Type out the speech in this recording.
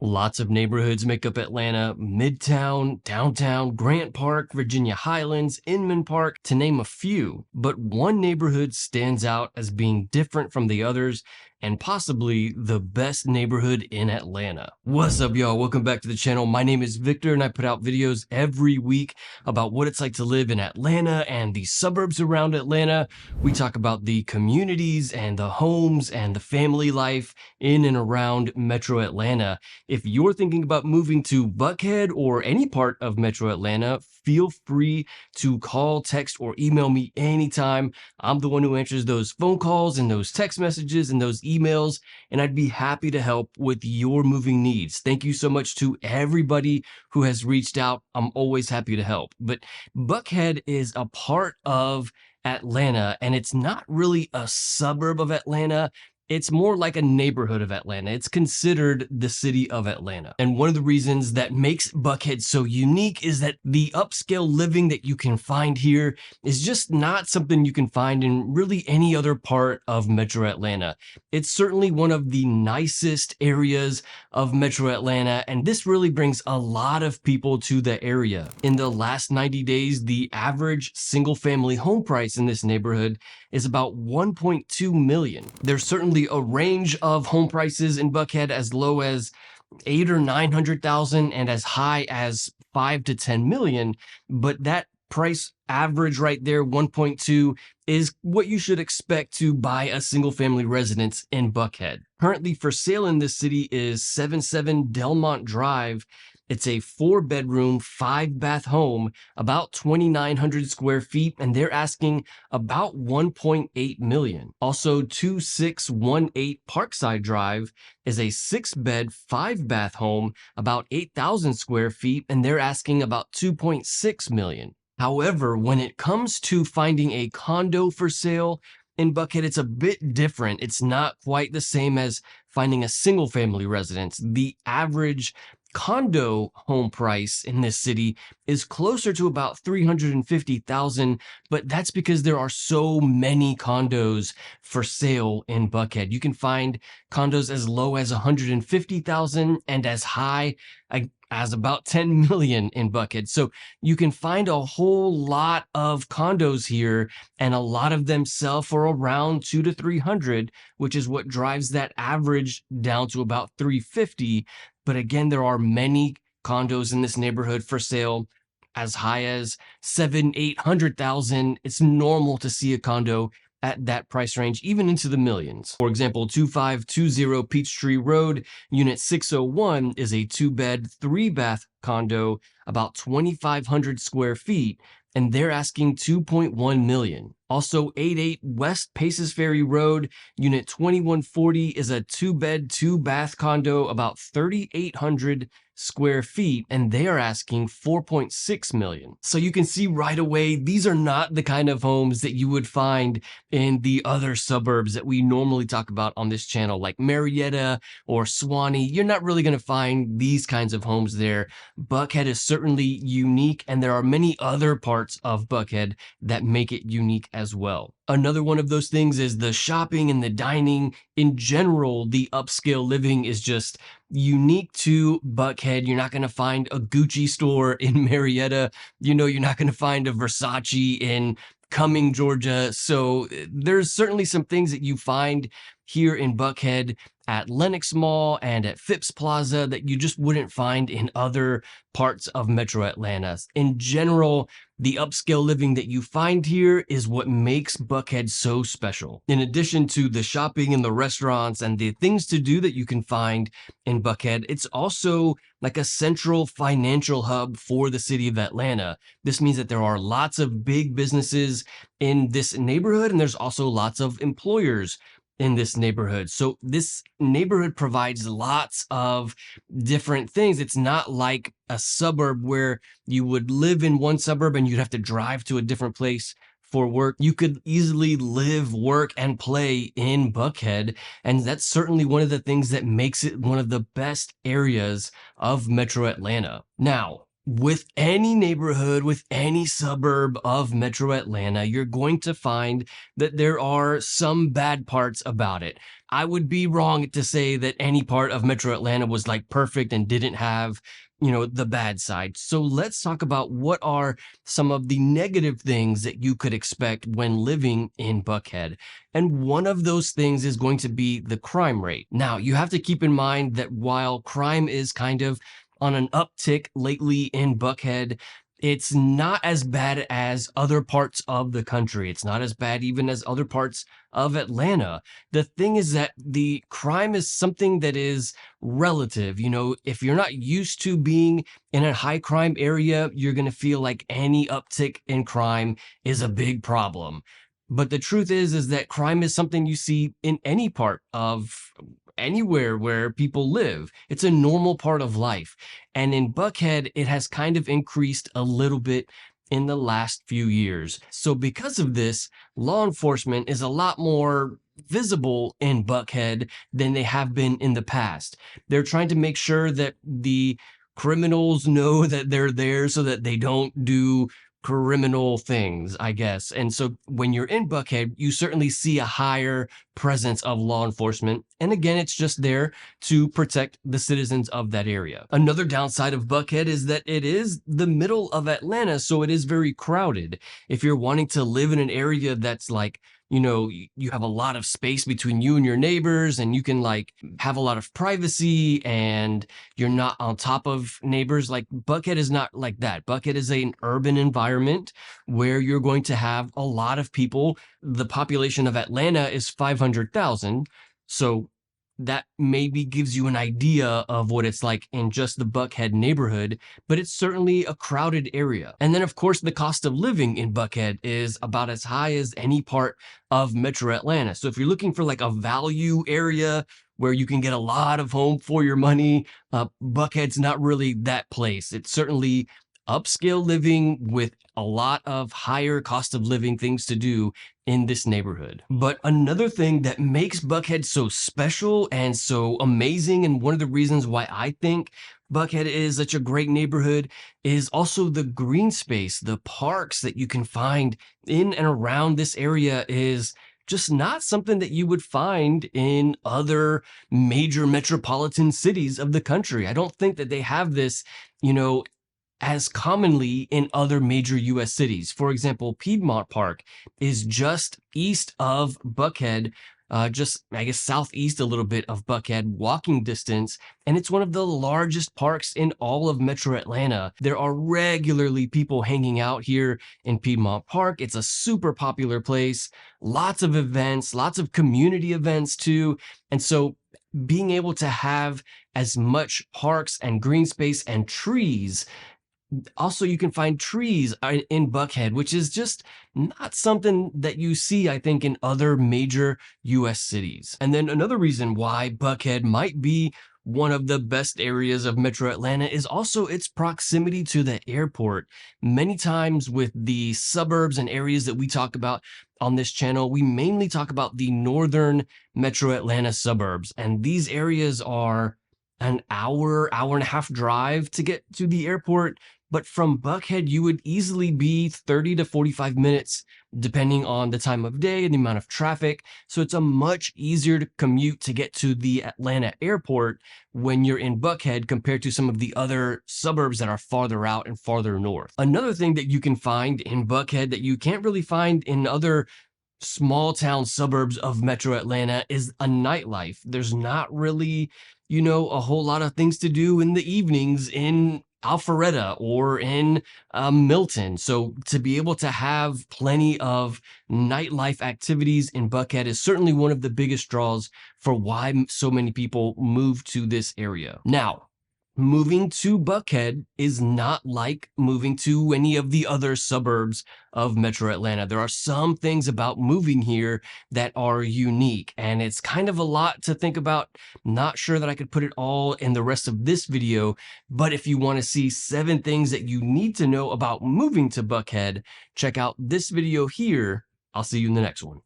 Lots of neighborhoods make up Atlanta: Midtown, Downtown, Grant Park, Virginia Highlands, Inman Park, to name a few. But one neighborhood stands out as being different from the others and possibly the best neighborhood in Atlanta. What's up, y'all? Welcome back to the channel. My name is Victor and I put out videos every week about what it's like to live in Atlanta and the suburbs around Atlanta. We talk about the communities and the homes and the family life in and around Metro Atlanta. If you're thinking about moving to Buckhead or any part of Metro Atlanta, feel free to call, text, or email me anytime. I'm the one who answers those phone calls and those text messages and those emails, and I'd be happy to help with your moving needs. Thank you so much to everybody who has reached out. I'm always happy to help. But Buckhead is a part of Atlanta, and it's not really a suburb of Atlanta. It's more like a neighborhood of Atlanta. It's considered the city of Atlanta. And one of the reasons that makes Buckhead so unique is that the upscale living that you can find here is just not something you can find in really any other part of Metro Atlanta. It's certainly one of the nicest areas of Metro Atlanta, and this really brings a lot of people to the area. In the last 90 days, the average single family home price in this neighborhood is about 1.2 million. There's certainly a range of home prices in Buckhead as low as 8 or 900,000 and as high as 5 to 10 million, but that price average right there, 1.2, is what you should expect to buy a single family residence in Buckhead. Currently for sale in this city is 77 Delmont Drive. It's a 4-bedroom, 5-bath home, about 2,900 square feet, and they're asking about 1.8 million. Also, 2618 Parkside Drive is a 6-bed, 5-bath home, about 8,000 square feet, and they're asking about 2.6 million. However, when it comes to finding a condo for sale in Buckhead, it's a bit different. It's not quite the same as finding a single family residence. The average condo home price in this city is closer to about 350,000, but that's because there are so many condos for sale in Buckhead. You can find condos as low as 150,000 and as high as about 10 million in Buckhead. So you can find a whole lot of condos here, and a lot of them sell for around 2 to 300, which is what drives that average down to about 350. But again, there are many condos in this neighborhood for sale as high as 800,000. It's normal to see a condo at that price range, even into the millions. For example, 2520 Peachtree Road, Unit 601 is a 2-bed, 3-bath condo, about 2,500 square feet, and they're asking 2.1 million. Also, 88 West Paces Ferry Road, Unit 2140 is a 2-bed, 2-bath condo, about 3,800 square feet, and they are asking 4.6 million. So you can see right away, these are not the kind of homes that you would find in the other suburbs that we normally talk about on this channel, like Marietta or Swanee. You're not really going to find these kinds of homes there. Buckhead is certainly unique, and there are many other parts of Buckhead that make it unique as well. Another one of those things is the shopping and the dining. In general, the upscale living is just unique to Buckhead. You're not going to find a Gucci store in Marietta. You're not going to find a Versace in Cumming, Georgia. So there's certainly some things that you find here in Buckhead at Lenox Mall and at Phipps Plaza that you just wouldn't find in other parts of Metro Atlanta. In general, the upscale living that you find here is what makes Buckhead so special. In addition to the shopping and the restaurants and the things to do that you can find in Buckhead, it's also like a central financial hub for the city of Atlanta. This means that there are lots of big businesses in this neighborhood, and there's also lots of employers in this neighborhood. So this neighborhood provides lots of different things. It's not like a suburb where you would live in one suburb and you'd have to drive to a different place for work. You could easily live, work, and play in Buckhead, and that's certainly one of the things that makes it one of the best areas of Metro Atlanta. Now, with any neighborhood, with any suburb of Metro Atlanta, you're going to find that there are some bad parts about it. I would be wrong to say that any part of Metro Atlanta was like perfect and didn't have, the bad side. So let's talk about what are some of the negative things that you could expect when living in Buckhead. And one of those things is going to be the crime rate. Now, you have to keep in mind that while crime is kind of on an uptick lately in Buckhead, it's not as bad as other parts of the country. It's not as bad even as other parts of Atlanta. The thing is that the crime is something that is relative. If you're not used to being in a high crime area, you're going to feel like any uptick in crime is a big problem. But the truth is that crime is something you see in any part of anywhere where people live. It's a normal part of life. And in Buckhead, it has kind of increased a little bit in the last few years. So because of this, law enforcement is a lot more visible in Buckhead than they have been in the past. They're trying to make sure that the criminals know that they're there so that they don't do criminal things, I guess. And so when you're in Buckhead, you certainly see a higher presence of law enforcement. And again, it's just there to protect the citizens of that area. Another downside of Buckhead is that it is the middle of Atlanta, so it is very crowded. If you're wanting to live in an area that's like, you have a lot of space between you and your neighbors, and you can like have a lot of privacy, and you're not on top of neighbors. Like Buckhead is not like that. Buckhead is an urban environment where you're going to have a lot of people. The population of Atlanta is 500,000. So that maybe gives you an idea of what it's like in just the Buckhead neighborhood, but it's certainly a crowded area. And then, of course, the cost of living in Buckhead is about as high as any part of Metro Atlanta. So if you're looking for like a value area where you can get a lot of home for your money, Buckhead's not really that place. It's certainly upscale living with a lot of higher cost of living things to do in this neighborhood. But another thing that makes Buckhead so special and so amazing, and one of the reasons why I think Buckhead is such a great neighborhood, is also the green space. The parks that you can find in and around this area is just not something that you would find in other major metropolitan cities of the country. I don't think that they have this, as commonly in other major US cities. For example, Piedmont Park is just east of Buckhead, just, I guess, southeast a little bit of Buckhead, walking distance, and it's one of the largest parks in all of Metro Atlanta. There are regularly people hanging out here in Piedmont Park. It's a super popular place, lots of events, lots of community events too. And so being able to have as much parks and green space and trees. Also, you can find trees in Buckhead, which is just not something that you see, I think, in other major US cities. And then another reason why Buckhead might be one of the best areas of Metro Atlanta is also its proximity to the airport. Many times with the suburbs and areas that we talk about on this channel, we mainly talk about the northern Metro Atlanta suburbs. And these areas are an hour and a half drive to get to the airport. But from Buckhead, you would easily be 30 to 45 minutes, depending on the time of day and the amount of traffic. So it's a much easier to commute to get to the Atlanta airport when you're in Buckhead compared to some of the other suburbs that are farther out and farther north. Another thing that you can find in Buckhead that you can't really find in other small town suburbs of Metro Atlanta is a nightlife. There's not really, a whole lot of things to do in the evenings in Alpharetta or in Milton. So to be able to have plenty of nightlife activities in Buckhead is certainly one of the biggest draws for why so many people move to this area. Now, moving to Buckhead is not like moving to any of the other suburbs of Metro Atlanta. There are some things about moving here that are unique, and it's kind of a lot to think about. Not sure that I could put it all in the rest of this video, but if you want to see 7 things that you need to know about moving to Buckhead, check out this video here. I'll see you in the next one.